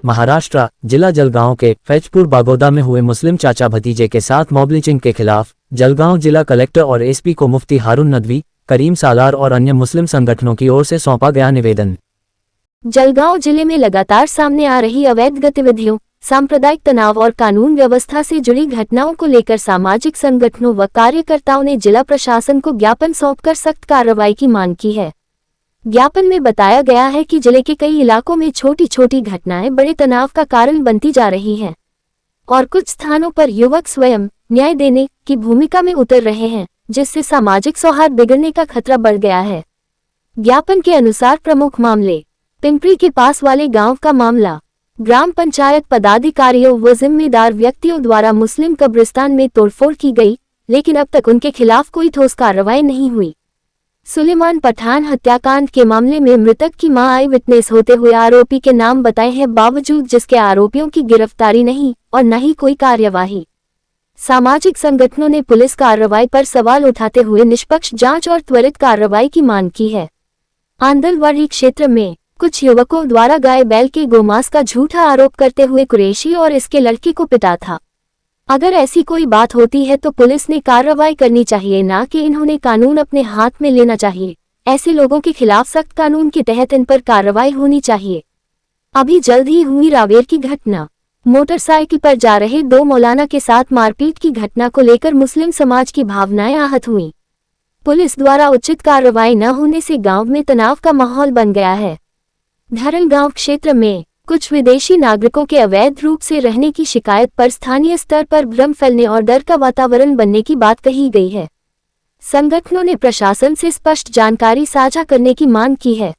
महाराष्ट्र जिला जलगांव के फैजपुर बागोदा में हुए मुस्लिम चाचा भतीजे के साथ मॉब लिंचिंग के खिलाफ जलगांव जिला कलेक्टर और एसपी को मुफ्ती हारून नदवी, करीम सालार और अन्य मुस्लिम संगठनों की ओर से सौंपा गया निवेदन। जलगांव जिले में लगातार सामने आ रही अवैध गतिविधियों, सांप्रदायिक तनाव और कानून व्यवस्था से जुड़ी घटनाओं को लेकर सामाजिक संगठनों व कार्यकर्ताओं ने जिला प्रशासन को ज्ञापन सौंपकर सख्त कार्रवाई की मांग की है। ज्ञापन में बताया गया है कि जिले के कई इलाकों में छोटी छोटी घटनाएं बड़े तनाव का कारण बनती जा रही हैं और कुछ स्थानों पर युवक स्वयं न्याय देने की भूमिका में उतर रहे हैं, जिससे सामाजिक सौहार्द बिगड़ने का खतरा बढ़ गया है। ज्ञापन के अनुसार प्रमुख मामले: पिंपरी के पास वाले गांव का मामला, ग्राम पंचायत पदाधिकारियों व जिम्मेदार व्यक्तियों द्वारा मुस्लिम कब्रिस्तान में तोड़फोड़ की गई, लेकिन अब तक उनके खिलाफ कोई ठोस कार्रवाई नहीं हुई। सुलेमान पठान हत्याकांड के मामले में मृतक की मां आई विटनेस होते हुए आरोपी के नाम बताए हैं, बावजूद जिसके आरोपियों की गिरफ्तारी नहीं और न ही कोई कार्यवाही। सामाजिक संगठनों ने पुलिस कार्रवाई पर सवाल उठाते हुए निष्पक्ष जांच और त्वरित कार्रवाई की मांग की है। आंदलवाड़ी क्षेत्र में कुछ युवकों द्वारा गाय बैल के गोमांस का झूठा आरोप करते हुए कुरैशी और इसके लड़के को पिटा था। अगर ऐसी कोई बात होती है तो पुलिस ने कार्रवाई करनी चाहिए, ना कि इन्होंने कानून अपने हाथ में लेना चाहिए। ऐसे लोगों के खिलाफ सख्त कानून के तहत इन पर कार्रवाई होनी चाहिए। अभी जल्द ही हुई रावेर की घटना, मोटरसाइकिल पर जा रहे दो मौलाना के साथ मारपीट की घटना को लेकर मुस्लिम समाज की भावनाएं आहत हुईं। पुलिस द्वारा उचित कार्रवाई न होने से गांव में तनाव का माहौल बन गया है। धरलगांव क्षेत्र में कुछ विदेशी नागरिकों के अवैध रूप से रहने की शिकायत पर स्थानीय स्तर पर भ्रम फैलने और डर का वातावरण बनने की बात कही गई है। संगठनों ने प्रशासन से स्पष्ट जानकारी साझा करने की मांग की है।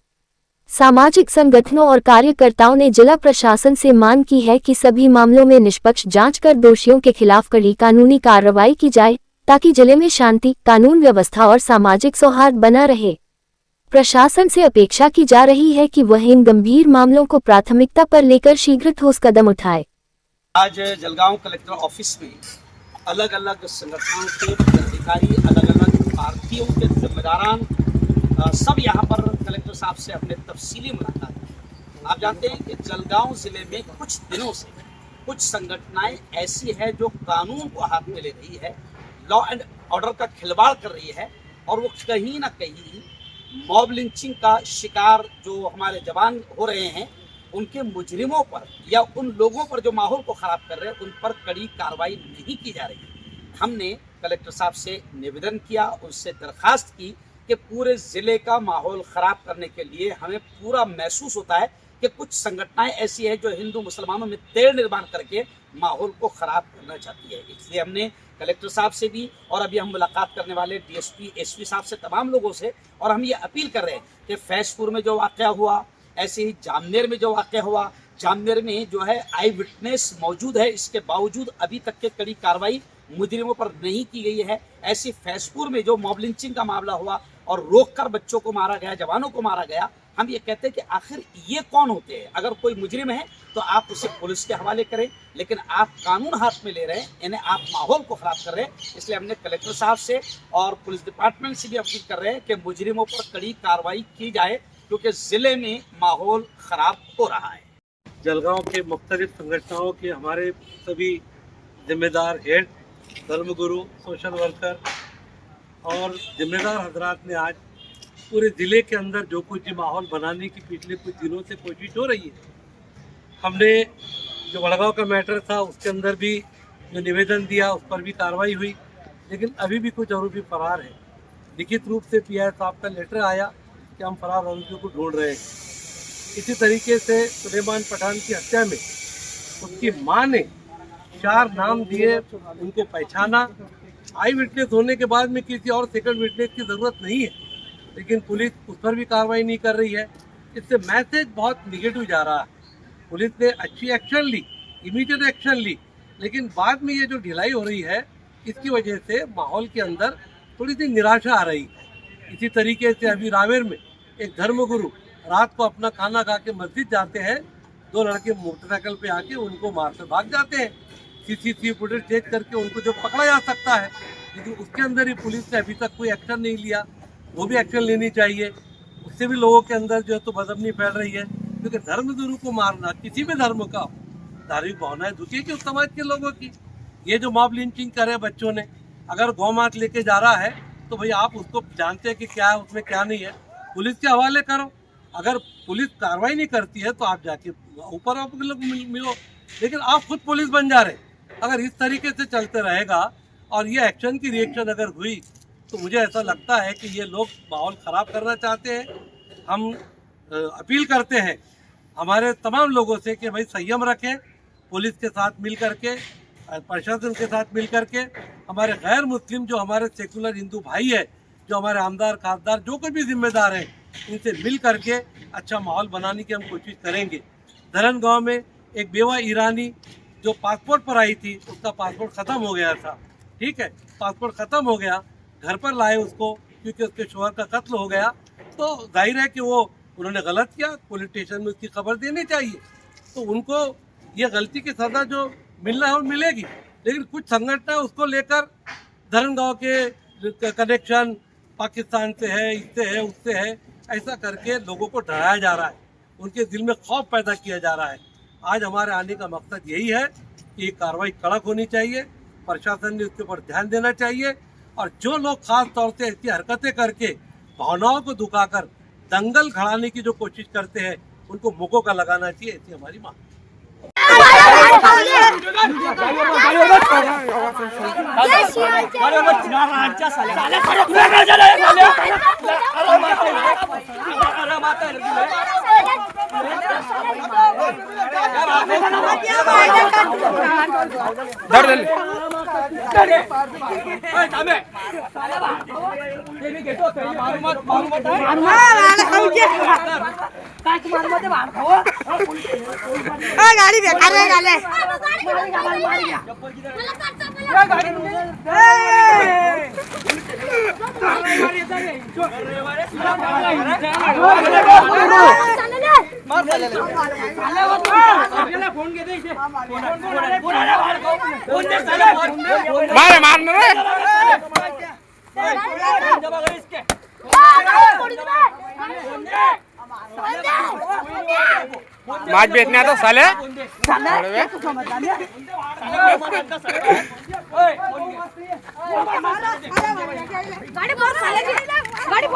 सामाजिक संगठनों और कार्यकर्ताओं ने जिला प्रशासन से मांग की है कि सभी मामलों में निष्पक्ष जांच कर दोषियों के खिलाफ कड़ी कानूनी कार्रवाई की जाए, ताकि जिले में शांति, कानून व्यवस्था और सामाजिक सौहार्द बना रहे। प्रशासन से अपेक्षा की जा रही है कि वह इन गंभीर मामलों को प्राथमिकता पर लेकर शीघ्र ठोस कदम उठाए। आज जलगांव कलेक्टर ऑफिस में अलग अलग संगठनों के पदाधिकारी, अलग अलग पार्टियों के जिम्मेदारान सब यहाँ पर कलेक्टर साहब से अपने तफसीली मुलाकात। आप जानते हैं कि जलगांव जिले में कुछ दिनों से कुछ संगठनाएं ऐसी है जो कानून को हाथ में ले रही है, लॉ एंड ऑर्डर का खिलवाड़ कर रही है, और वो कहीं ना कहीं मॉब लिंचिंग का शिकार जो हमारे जवान हो रहे हैं, उनके मुजरिमों पर या उन लोगों पर जो माहौल को ख़राब कर रहे हैं, उन पर कड़ी कार्रवाई नहीं की जा रही। हमने कलेक्टर साहब से निवेदन किया, उनसे दरखास्त की कि पूरे ज़िले का माहौल ख़राब करने के लिए हमें पूरा महसूस होता है कि कुछ संगठनाएं ऐसी हैं जो हिंदू मुसलमानों में तेड़ निर्माण करके माहौल को ख़राब करना चाहती है। इसलिए हमने कलेक्टर साहब से भी, और अभी हम मुलाकात करने वाले डीएसपी, एसपी साहब से, तमाम लोगों से, और हम ये अपील कर रहे हैं कि फैजपुर में जो वाक़या हुआ, ऐसे ही जामनेर में जो वाक़या हुआ, जामनेर में जो है आई विटनेस मौजूद है, इसके बावजूद अभी तक के कड़ी कार्रवाई मुजरिमों पर नहीं की गई है। ऐसी फैजपुर में जो मॉब लिंचिंग का मामला हुआ और रोककर बच्चों को मारा गया, जवानों को मारा गया, हम ये कहते हैं कि आखिर ये कौन होते हैं? अगर कोई मुजरिम है तो आप उसे पुलिस के हवाले करें, लेकिन आप कानून हाथ में ले रहे हैं, यानी आप माहौल को ख़राब कर रहे हैं। इसलिए हमने कलेक्टर साहब से और पुलिस डिपार्टमेंट से भी अपील कर रहे हैं कि मुजरिमों पर कड़ी कार्रवाई की जाए, क्योंकि ज़िले में माहौल ख़राब हो रहा है। जलगांव के मुख्तलिफ संगठनों के हमारे सभी जिम्मेदार हेड, धर्मगुरु, सोशल वर्कर और जिम्मेदार हजरात ने आज पूरे ज़िले के अंदर जो कुछ माहौल बनाने की पिछले कुछ दिनों से कोशिश हो रही है, हमने जो वड़गांव का मैटर था उसके अंदर भी जो निवेदन दिया उस पर भी कार्रवाई हुई, लेकिन अभी भी कुछ आरोपी फरार हैं। लिखित रूप से पीआई साहब का लेटर आया कि हम फरार आरोपियों को ढूंढ रहे हैं। इसी तरीके से सुलेमान पठान की हत्या में उसकी मां ने 4 नाम दिए, उनको पहचाना। आई विटनेस होने के बाद में किसी और सेकंड विटनेस की ज़रूरत नहीं है, लेकिन पुलिस उस पर भी कार्रवाई नहीं कर रही है। इससे मैसेज बहुत निगेटिव जा रहा है। पुलिस ने अच्छी एक्शन ली, इमीडिएट एक्शन ली, लेकिन बाद में ये जो ढिलाई हो रही है, इसकी वजह से माहौल के अंदर थोड़ी सी निराशा आ रही है। इसी तरीके से अभी रावेर में एक धर्मगुरु रात को अपना खाना खा के मस्जिद जाते हैं 2 लड़के मोटरसाइकिल पे आके उनको मारकर भाग जाते हैं। सीसीटीवी फुटेज चेक करके उनको जो पकड़ा जा सकता है, लेकिन उसके अंदर ही पुलिस ने अभी तक कोई एक्शन नहीं लिया। वो भी एक्शन लेनी चाहिए। उससे भी लोगों के अंदर जो है तो बदअमनी फैल रही है, क्योंकि धर्म गुरु को मारना, किसी भी धर्म का, धार्मिक भावनाएं दुखी उस समाज के लोगों की। ये जो मॉब लिंचिंग करे बच्चों ने, अगर गौ मात लेके जा रहा है तो भाई आप उसको जानते हैं कि क्या है उसमें क्या नहीं है, पुलिस के हवाले करो। अगर पुलिस कार्रवाई नहीं करती है तो आप जाके ऊपर आप लोग मिलो, लेकिन आप खुद पुलिस बन जा रहे। अगर इस तरीके से चलते रहेगा और ये एक्शन की रिएक्शन अगर हुई तो मुझे ऐसा लगता है कि ये लोग माहौल ख़राब करना चाहते हैं। हम अपील करते हैं हमारे तमाम लोगों से कि भाई संयम रखें, पुलिस के साथ मिल करके, प्रशासन के साथ मिल करके, हमारे गैर मुस्लिम जो हमारे सेकुलर हिंदू भाई है, जो हमारे आमदार खासदार जो कोई भी जिम्मेदार हैं, इनसे मिल करके अच्छा माहौल बनाने की हम कोशिश करेंगे। धरन गांव में एक बेवा ईरानी जो पासपोर्ट पर आई थी, उसका पासपोर्ट ख़त्म हो गया था। ठीक है, पासपोर्ट ख़त्म हो गया, घर पर लाए उसको क्योंकि उसके शोहर का कत्ल हो गया, तो जाहिर है कि वो उन्होंने गलत किया, पुलिस स्टेशन में उसकी खबर देनी चाहिए। तो उनको ये गलती की सज़ा जो मिलना है वो मिलेगी। लेकिन कुछ संगठन उसको लेकर धरन गाँव के कनेक्शन पाकिस्तान से है, इससे है, उससे है, ऐसा करके लोगों को डराया जा रहा है, उनके दिल में खौफ पैदा किया जा रहा है। आज हमारे आने का मकसद यही है कि कार्रवाई कड़क होनी चाहिए, प्रशासन ने उसके ऊपर ध्यान देना चाहिए, और जो लोग खास तौर से ऐसी हरकतें करके भावनाओं को दुखाकर दंगल खड़ाने की जो कोशिश करते हैं उनको मुक्कों का लगाना चाहिए, ऐसी हमारी मांग। गाडी बेकार गाले मारे मारना रे माछ बेचने आता साले गाड़ी बहुत साले गाड़ी